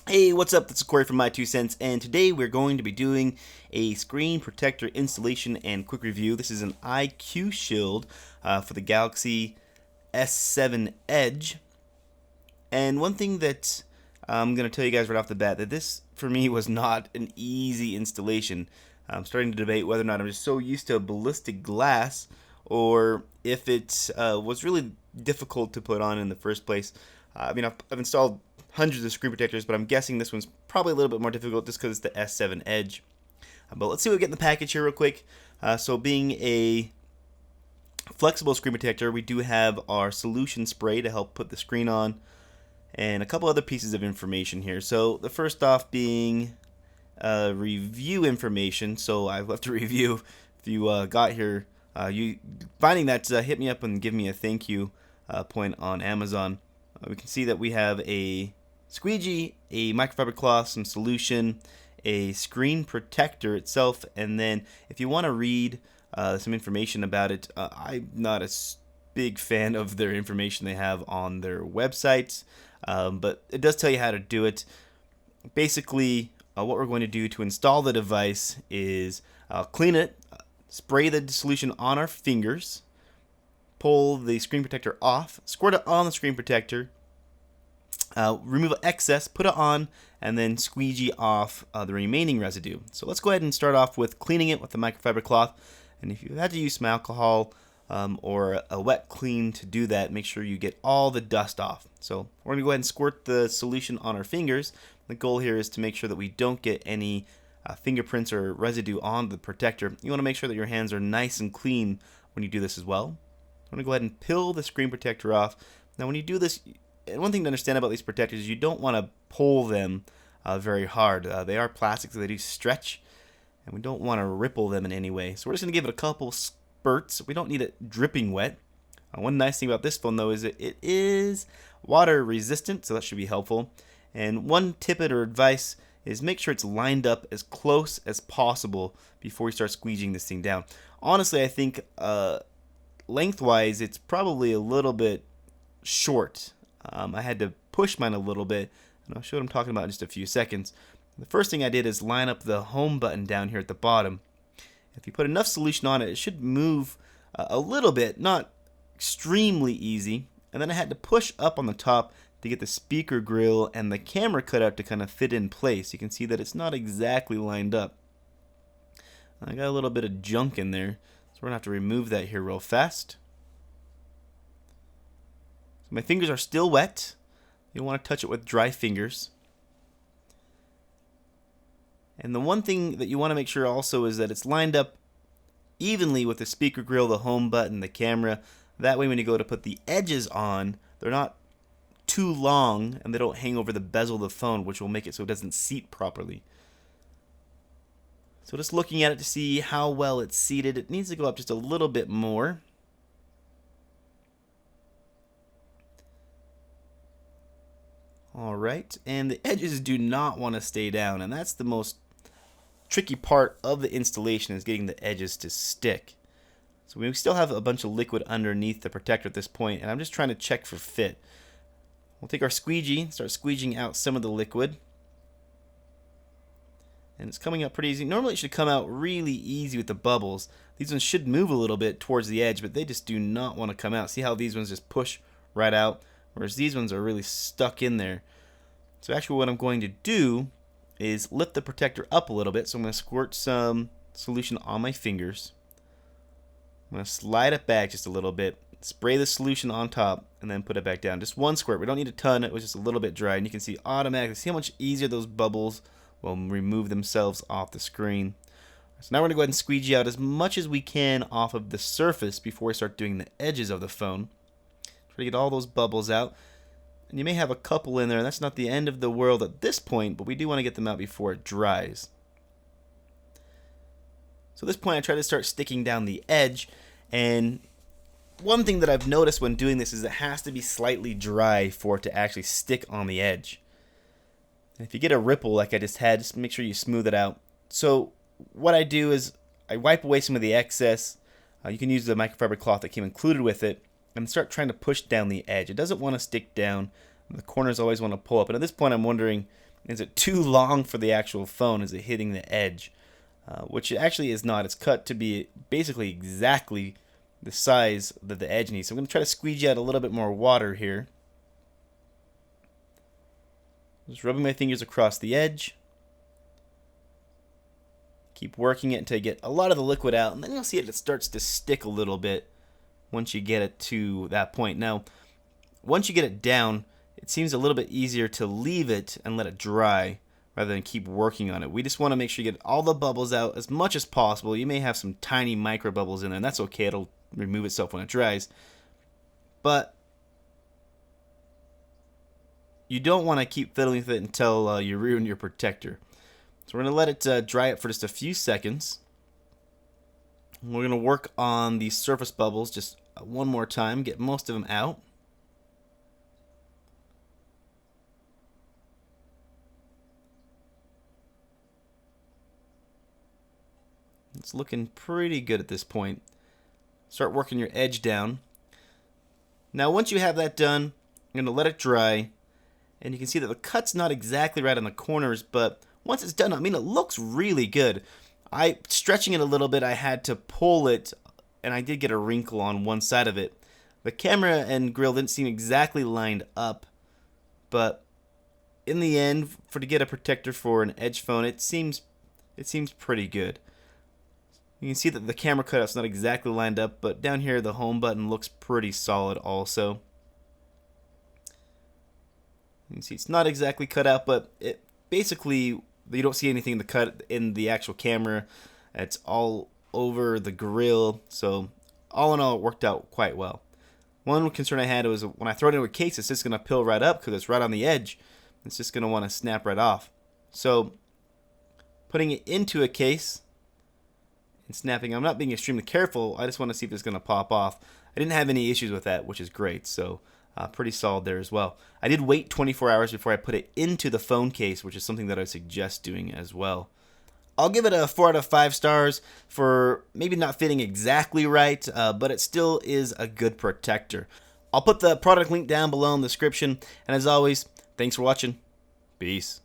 Hey, what's up? This is Corey from My2Cents, and today we're going to be doing a screen protector installation and quick review. This is an IQ shield for the Galaxy S7 Edge. And one thing that I'm going to tell you guys right off the bat, that this for me was not an easy installation. I'm starting to debate whether or not I'm just so used to ballistic glass or if it was really difficult to put on in the first place. I've installed hundreds of screen protectors, but I'm guessing this one's probably a little bit more difficult just because it's the S7 Edge. But let's see what we get in the package here real quick. So being a flexible screen protector, we do have our solution spray to help put the screen on, and a couple other pieces of information here. So the first off being review information. So I've left a review. If you got here, you finding that, hit me up and give me a thank you point on Amazon. We can see that we have a squeegee, a microfiber cloth, some solution, a screen protector itself, and then if you want to read some information about it, I'm not a big fan of their information they have on their websites, but it does tell you how to do it. Basically, what we're going to do to install the device is clean it, spray the solution on our fingers, pull the screen protector off, squirt it on the screen protector, remove excess, put it on, and then squeegee off the remaining residue. So let's go ahead and start off with cleaning it with the microfiber cloth. And if you had to use some alcohol or a wet clean to do that, make sure you get all the dust off. So we're going to go ahead and squirt the solution on our fingers. The goal here is to make sure that we don't get any fingerprints or residue on the protector. You want to make sure that your hands are nice and clean when you do this as well. I'm going to go ahead and peel the screen protector off. Now when you do this, and one thing to understand about these protectors is you don't want to pull them very hard. They are plastic, so they do stretch, and we don't want to ripple them in any way. So we're just going to give it a couple spurts. We don't need it dripping wet. One nice thing about this phone, though, is that it is water resistant, so that should be helpful. And one tip or advice is make sure it's lined up as close as possible before you start squeegeeing this thing down. Honestly, I think lengthwise, it's probably a little bit short. I had to push mine a little bit, and I'll show what I'm talking about in just a few seconds. The first thing I did is line up the home button down here at the bottom. If you put enough solution on it, it should move a little bit, not extremely easy. And then I had to push up on the top to get the speaker grill and the camera cutout to kind of fit in place. You can see that it's not exactly lined up. I got a little bit of junk in there, so we're going to have to remove that here real fast. So my fingers are still wet. You don't want to touch it with dry fingers. And the one thing that you want to make sure also is that it's lined up evenly with the speaker grill, the home button, the camera. That way when you go to put the edges on, they're not too long and they don't hang over the bezel of the phone, which will make it so it doesn't seat properly. So just looking at it to see how well it's seated, it needs to go up just a little bit more. Alright, and the edges do not want to stay down, and that's the most tricky part of the installation, is getting the edges to stick. So we still have a bunch of liquid underneath the protector at this point, and I'm just trying to check for fit. We'll take our squeegee, start squeegeeing out some of the liquid. And it's coming out pretty easy. Normally it should come out really easy with the bubbles. These ones should move a little bit towards the edge, but they just do not want to come out. See how these ones just push right out, whereas these ones are really stuck in there. So actually what I'm going to do is lift the protector up a little bit. So I'm going to squirt some solution on my fingers. I'm going to slide it back just a little bit, spray the solution on top, and then put it back down. Just one squirt. We don't need a ton. It was just a little bit dry, and you can see automatically, see how much easier those bubbles will remove themselves off the screen. So now we're going to go ahead and squeegee out as much as we can off of the surface before we start doing the edges of the phone. Try to get all those bubbles out. And you may have a couple in there, and that's not the end of the world at this point, but we do want to get them out before it dries. So at this point I try to start sticking down the edge, and one thing that I've noticed when doing this is it has to be slightly dry for it to actually stick on the edge. And if you get a ripple like I just had, just make sure you smooth it out. So what I do is I wipe away some of the excess. You can use the microfiber cloth that came included with it, and start trying to push down the edge. It doesn't want to stick down. The corners always want to pull up. And at this point I'm wondering, Is it too long for the actual phone? Is it hitting the edge? Which it actually is not. It's cut to be basically exactly the size that the edge needs. So I'm going to try to squeegee out a little bit more water here. Just rubbing my fingers across the edge. Keep working it until you get a lot of the liquid out, and then you'll see it starts to stick a little bit once you get it to that point. Now, once you get it down, it seems a little bit easier to leave it and let it dry rather than keep working on it. We just want to make sure you get all the bubbles out as much as possible. You may have some tiny micro bubbles in there, and that's okay. It'll remove itself when it dries. But you don't want to keep fiddling with it until you ruin your protector. So we're going to let it dry up for just a few seconds. We're going to work on the surface bubbles just one more time, get most of them out. It's looking pretty good at this point. Start working your edge down. Now once you have that done, I'm going to let it dry. And you can see that the cut's not exactly right on the corners, but once it's done, I mean, it looks really good. Stretching it a little bit, I had to pull it, and I did get a wrinkle on one side of it. The camera and grill didn't seem exactly lined up, but in the end, to get a protector for an edge phone, it seems pretty good. You can see that the camera cutout's not exactly lined up, but down here the home button looks pretty solid also. You can see it's not exactly cut out, but it basically, you don't see anything cut in the actual camera. It's all over the grill, so all in all it worked out quite well. One concern I had was when I throw it into a case, it's just going to peel right up because it's right on the edge. It's just going to want to snap right off. So putting it into a case and snapping, I'm not being extremely careful. I just want to see if it's going to pop off. I didn't have any issues with that, which is great. So pretty solid there as well. I did wait 24 hours before I put it into the phone case, which is something that I suggest doing as well. I'll give it a 4 out of 5 stars for maybe not fitting exactly right, but it still is a good protector. I'll put the product link down below in the description, and as always, thanks for watching. Peace.